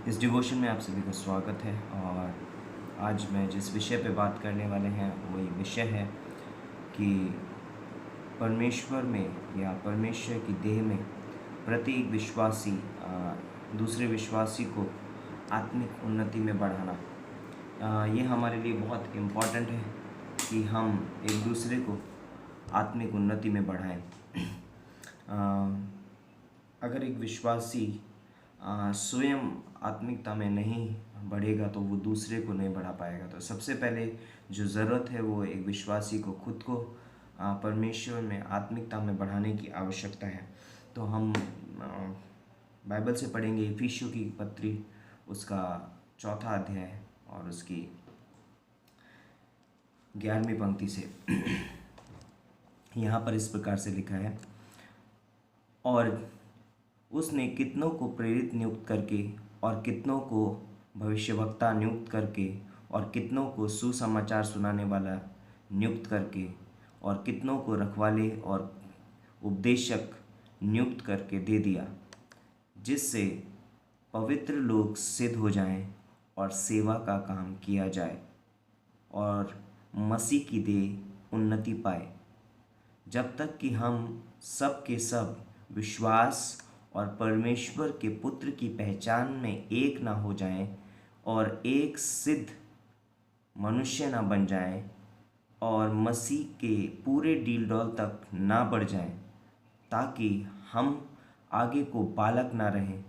इस डिवोशन में आप सभी का स्वागत है। और आज मैं जिस विषय पे बात करने वाले हैं वो ये विषय है कि परमेश्वर में या परमेश्वर की देह में प्रत्येक विश्वासी दूसरे विश्वासी को आत्मिक उन्नति में बढ़ाना। ये हमारे लिए बहुत इम्पॉर्टेंट है कि हम एक दूसरे को आत्मिक उन्नति में बढ़ाएं। अगर एक विश्वासी स्वयं आत्मिकता में नहीं बढ़ेगा तो वो दूसरे को नहीं बढ़ा पाएगा। तो सबसे पहले जो ज़रूरत है वो एक विश्वासी को खुद को परमेश्वर में आत्मिकता में बढ़ाने की आवश्यकता है। तो हम बाइबल से पढ़ेंगे इफिसियों की पत्री, उसका 4 अध्याय और उसकी 11वीं पंक्ति से। यहाँ पर इस प्रकार से लिखा है, और उसने कितनों को प्रेरित नियुक्त करके और कितनों को भविष्यवक्ता नियुक्त करके और कितनों को सुसमाचार सुनाने वाला नियुक्त करके और कितनों को रखवाले और उपदेशक नियुक्त करके दे दिया, जिससे पवित्र लोग सिद्ध हो जाएं और सेवा का काम किया जाए और मसीह की देह उन्नति पाए, जब तक कि हम सब के सब विश्वास और परमेश्वर के पुत्र की पहचान में एक ना हो जाएं और एक सिद्ध मनुष्य ना बन जाएं और मसीह के पूरे डील डॉल तक ना बढ़ जाएं, ताकि हम आगे को बालक ना रहें,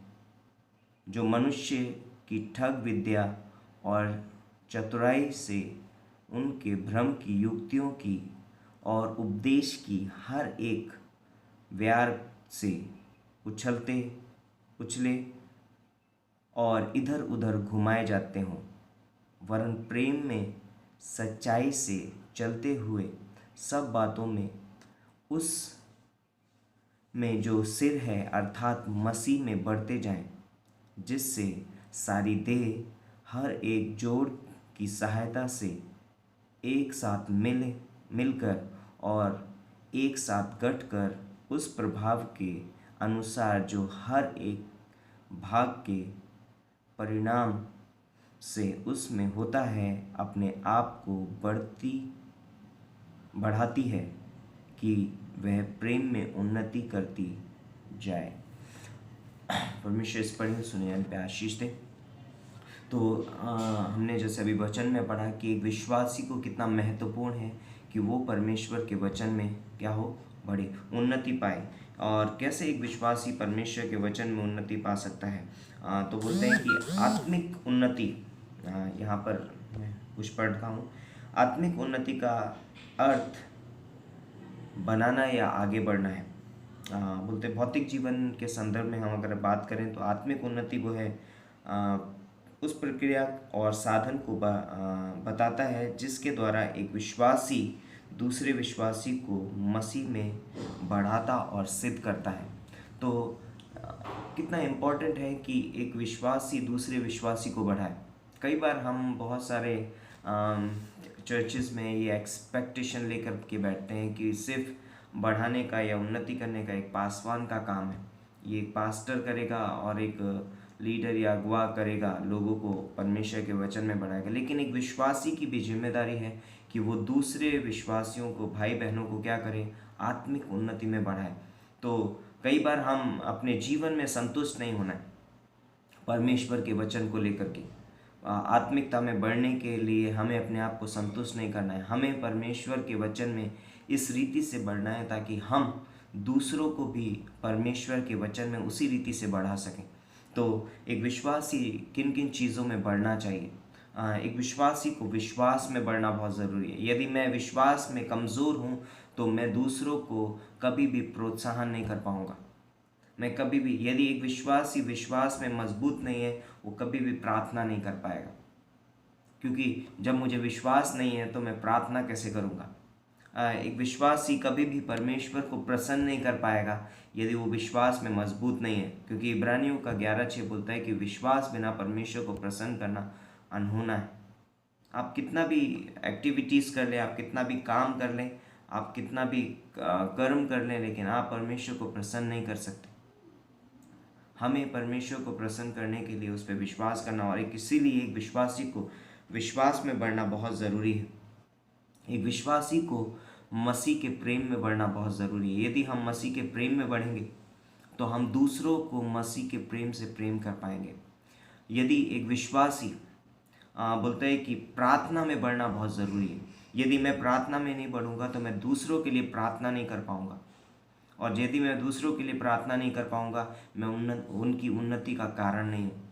जो मनुष्य की ठग विद्या और चतुराई से उनके भ्रम की युक्तियों की और उपदेश की हर एक व्यार से उछले और इधर उधर घुमाए जाते हों, वरन प्रेम में सच्चाई से चलते हुए सब बातों में उस में जो सिर है अर्थात मसीह में बढ़ते जाएं, जिससे सारी देह हर एक जोड़ की सहायता से एक साथ मिलकर और एक साथ गठकर उस प्रभाव के अनुसार जो हर एक भाग के परिणाम से उसमें होता है, अपने आप को बढ़ाती है कि वह प्रेम में उन्नति करती जाए। परमेश्वर इस पढ़े सुने पे आशीष दे। तो हमने जैसे अभी वचन में पढ़ा कि एक विश्वासी को कितना महत्वपूर्ण है कि वो परमेश्वर के वचन में क्या हो, बढ़े, उन्नति पाए। और कैसे एक विश्वासी परमेश्वर के वचन में उन्नति पा सकता है? तो बोलते हैं कि आत्मिक उन्नति, यहाँ पर मैं कुछ पढ़ता हूँ। आत्मिक उन्नति का अर्थ बनाना या आगे बढ़ना है। बोलते भौतिक जीवन के संदर्भ में हम अगर बात करें तो आत्मिक उन्नति वो है उस प्रक्रिया और साधन को बताता है जिसके द्वारा एक विश्वासी दूसरे विश्वासी को मसीह में बढ़ाता और सिद्ध करता है। तो कितना इम्पोर्टेंट है कि एक विश्वासी दूसरे विश्वासी को बढ़ाए। कई बार हम बहुत सारे चर्चेस में ये एक्सपेक्टेशन लेकर के बैठते हैं कि सिर्फ बढ़ाने का या उन्नति करने का एक पासवान का काम है, ये एक पास्टर करेगा और एक लीडर या अगुवा करेगा, लोगों को परमेश्वर के वचन में बढ़ाएगा। लेकिन एक विश्वासी की भी जिम्मेदारी है कि वो दूसरे विश्वासियों को, भाई बहनों को क्या करें, आत्मिक उन्नति में बढ़ाए। तो कई बार हम अपने जीवन में संतुष्ट नहीं होना है परमेश्वर के वचन को लेकर के। आत्मिकता में बढ़ने के लिए हमें अपने आप को संतुष्ट नहीं करना है, हमें परमेश्वर के वचन में इस रीति से बढ़ना है ताकि हम दूसरों को भी परमेश्वर के वचन में उसी रीति से बढ़ा सकें। तो एक विश्वासी किन किन चीज़ों में बढ़ना चाहिए? एक विश्वासी को विश्वास में बढ़ना बहुत ज़रूरी है। यदि मैं विश्वास में कमज़ोर हूँ तो मैं दूसरों को कभी भी प्रोत्साहन नहीं कर पाऊँगा। मैं कभी भी, यदि एक विश्वासी विश्वास में मजबूत नहीं है, वो कभी भी प्रार्थना नहीं कर पाएगा, क्योंकि जब मुझे विश्वास नहीं है तो मैं प्रार्थना कैसे करूँगा। एक विश्वासी कभी भी परमेश्वर को प्रसन्न नहीं कर पाएगा यदि वो विश्वास में मजबूत नहीं है, क्योंकि इब्रानियों का 11:6 बोलता है कि विश्वास बिना परमेश्वर को प्रसन्न करना अनहोना है। आप कितना भी एक्टिविटीज़ कर लें, आप कितना भी काम कर लें, आप कितना भी कर्म कर लें, लेकिन आप परमेश्वर को प्रसन्न नहीं कर सकते। हमें परमेश्वर को प्रसन्न करने के लिए उस पर विश्वास करना, और इसीलिए एक विश्वासी को विश्वास में बढ़ना बहुत ज़रूरी है। एक विश्वासी को मसीह के प्रेम में बढ़ना बहुत ज़रूरी है। यदि हम मसीह के प्रेम में बढ़ेंगे तो हम दूसरों को मसीह के प्रेम से प्रेम कर पाएंगे। यदि एक विश्वासी बोलता है कि प्रार्थना में बढ़ना बहुत ज़रूरी है, यदि मैं प्रार्थना में नहीं बढ़ूंगा तो मैं दूसरों के लिए प्रार्थना नहीं कर पाऊंगा, और यदि मैं दूसरों के लिए प्रार्थना नहीं कर पाऊंगा मैं उनकी उन्नति का कारण नहीं हूँ।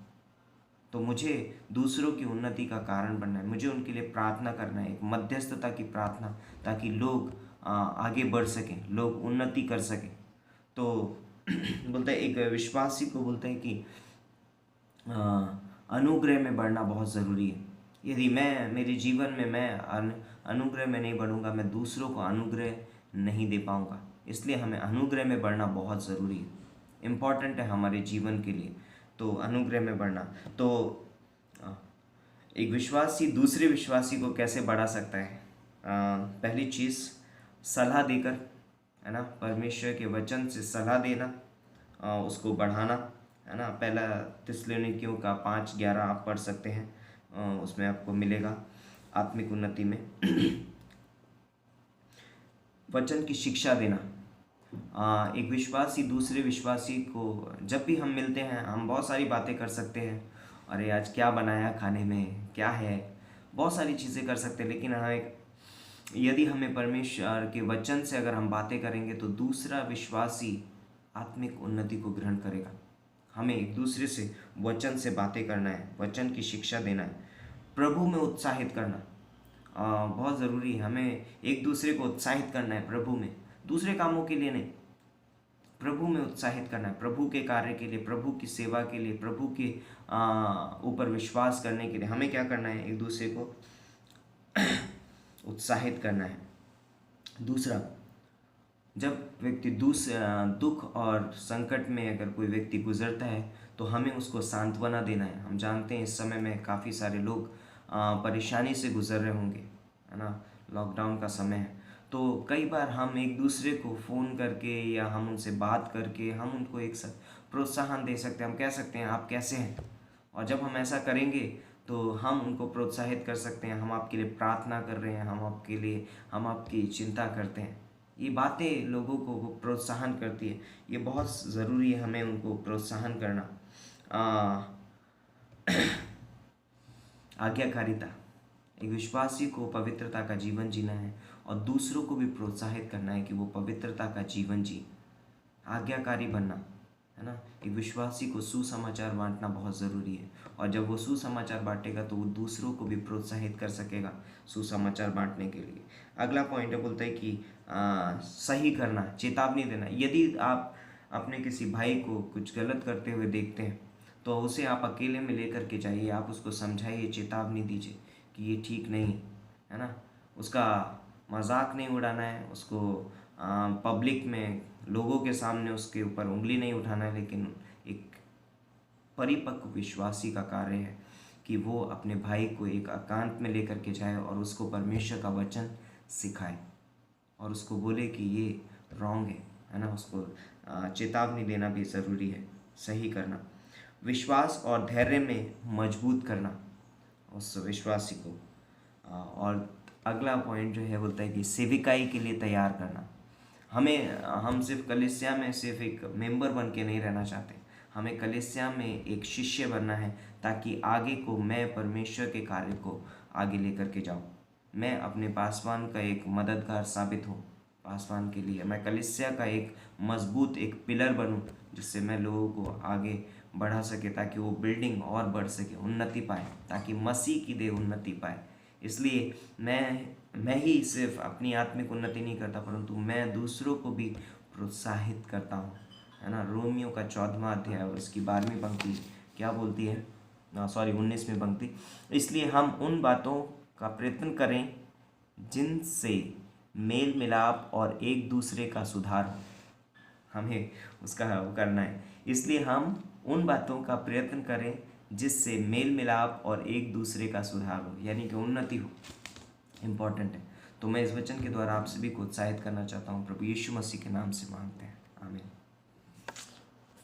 तो मुझे दूसरों की उन्नति का कारण बनना है, मुझे उनके लिए प्रार्थना करना है, एक मध्यस्थता की प्रार्थना, ताकि लोग आगे बढ़ सकें, लोग उन्नति कर सकें। तो बोलते हैं एक विश्वासी को बोलते हैं कि अनुग्रह में बढ़ना बहुत ज़रूरी है। यदि मैं मेरे जीवन में मैं अनुग्रह में नहीं बढ़ूंगा, मैं दूसरों को अनुग्रह नहीं दे पाऊंगा। इसलिए हमें अनुग्रह में बढ़ना बहुत ज़रूरी है, इम्पॉर्टेंट है हमारे जीवन के लिए। तो अनुग्रह में बढ़ना, तो एक विश्वासी दूसरे विश्वासी को कैसे बढ़ा सकता है? पहली चीज़ सलाह देकर, है ना, परमेश्वर के वचन से सलाह देना, उसको बढ़ाना, है ना। पहला थिस्सलुनीकियों का 5:11 आप पढ़ सकते हैं, उसमें आपको मिलेगा आत्मिक उन्नति में वचन की शिक्षा देना। एक विश्वासी दूसरे विश्वासी को, जब भी हम मिलते हैं हम बहुत सारी बातें कर सकते हैं, अरे आज क्या बनाया खाने में, क्या है, बहुत सारी चीज़ें कर सकते हैं। लेकिन यदि हमें परमेश्वर के वचन से अगर हम बातें करेंगे तो दूसरा विश्वासी आत्मिक उन्नति को ग्रहण करेगा। हमें एक दूसरे से वचन से बातें करना है, वचन की शिक्षा देना है, प्रभु में उत्साहित करना बहुत ज़रूरी है। हमें एक दूसरे को उत्साहित करना है प्रभु में, दूसरे कामों के लिए नहीं, प्रभु में उत्साहित करना है, प्रभु के कार्य के लिए, प्रभु की सेवा के लिए, प्रभु के ऊपर विश्वास करने के लिए हमें क्या करना है? एक दूसरे को उत्साहित करना है। दूसरा, जब व्यक्ति दुख और संकट में अगर कोई व्यक्ति गुजरता है तो हमें उसको सांत्वना देना है। हम जानते हैं इस समय में काफ़ी सारे लोग परेशानी से गुजर रहे होंगे, है ना, लॉकडाउन का समय है। तो कई बार हम एक दूसरे को फ़ोन करके या हम उनसे बात करके हम उनको एक प्रोत्साहन दे सकते हैं। हम कह सकते हैं आप कैसे हैं, और जब हम ऐसा करेंगे तो हम उनको प्रोत्साहित कर सकते हैं, हम आपके लिए प्रार्थना कर रहे हैं, हम आपकी चिंता करते हैं। ये बातें लोगों को प्रोत्साहन करती है, ये बहुत ज़रूरी है हमें उनको प्रोत्साहन करना। आज्ञाकारिता, एक विश्वासी को पवित्रता का जीवन जीना है और दूसरों को भी प्रोत्साहित करना है कि वो पवित्रता का जीवन जी, आज्ञाकारी बनना, है ना। एक विश्वासी को सुसमाचार बांटना बहुत ज़रूरी है, और जब वो सुसमाचार बांटेगा तो वो दूसरों को भी प्रोत्साहित कर सकेगा सुसमाचार बांटने के लिए। अगला पॉइंट है, बोलता है कि सही करना, चेतावनी देना। यदि आप अपने किसी भाई को कुछ गलत करते हुए देखते हैं तो उसे आप अकेले में लेकर के जाइए, आप उसको समझाइए, चेतावनी दीजिए कि ये ठीक नहीं है ना। उसका मजाक नहीं उड़ाना है, उसको पब्लिक में लोगों के सामने उसके ऊपर उंगली नहीं उठाना है, लेकिन एक परिपक्व विश्वासी का कार्य है कि वो अपने भाई को एक एकांत में लेकर के जाए और उसको परमेश्वर का वचन सिखाए और उसको बोले कि ये रॉन्ग है ना। उसको चेतावनी देना भी ज़रूरी है, सही करना। विश्वास और धैर्य में मजबूत करना उस विश्वासी को। और अगला पॉइंट जो है बोलता है कि सेविकाई के लिए तैयार करना। हम सिर्फ कलीसिया में सिर्फ एक मेंबर बन के नहीं रहना चाहते, हमें कलीसिया में एक शिष्य बनना है, ताकि आगे को मैं परमेश्वर के कार्य को आगे लेकर के जाऊँ। मैं अपने पासवान का एक मददगार साबित हूँ, पासवान के लिए मैं कलीसिया का एक मजबूत एक पिलर बनूँ, जिससे मैं लोगों को आगे बढ़ा सके, ताकि वो बिल्डिंग और बढ़ सके, उन्नति पाए, ताकि मसीह की देह उन्नति पाए। इसलिए मैं ही सिर्फ अपनी आत्मिक उन्नति नहीं करता, परंतु मैं दूसरों को भी प्रोत्साहित करता हूँ, है ना। रोमियो का 14वां अध्याय और उसकी 12वीं पंक्ति क्या बोलती है, 19वीं पंक्ति, इसलिए हम उन बातों का प्रयत्न करें जिनसे मेल मिलाप और एक दूसरे का सुधार हो। हमें उसका वो करना है, इसलिए हम उन बातों का प्रयत्न करें जिससे मेल मिलाप और एक दूसरे का सुधार हो, यानी कि उन्नति हो, इम्पॉर्टेंट है। तो मैं इस वचन के द्वारा आप सभी को उत्साहित करना चाहता हूँ। प्रभु यीशु मसीह के नाम से मांगते हैं।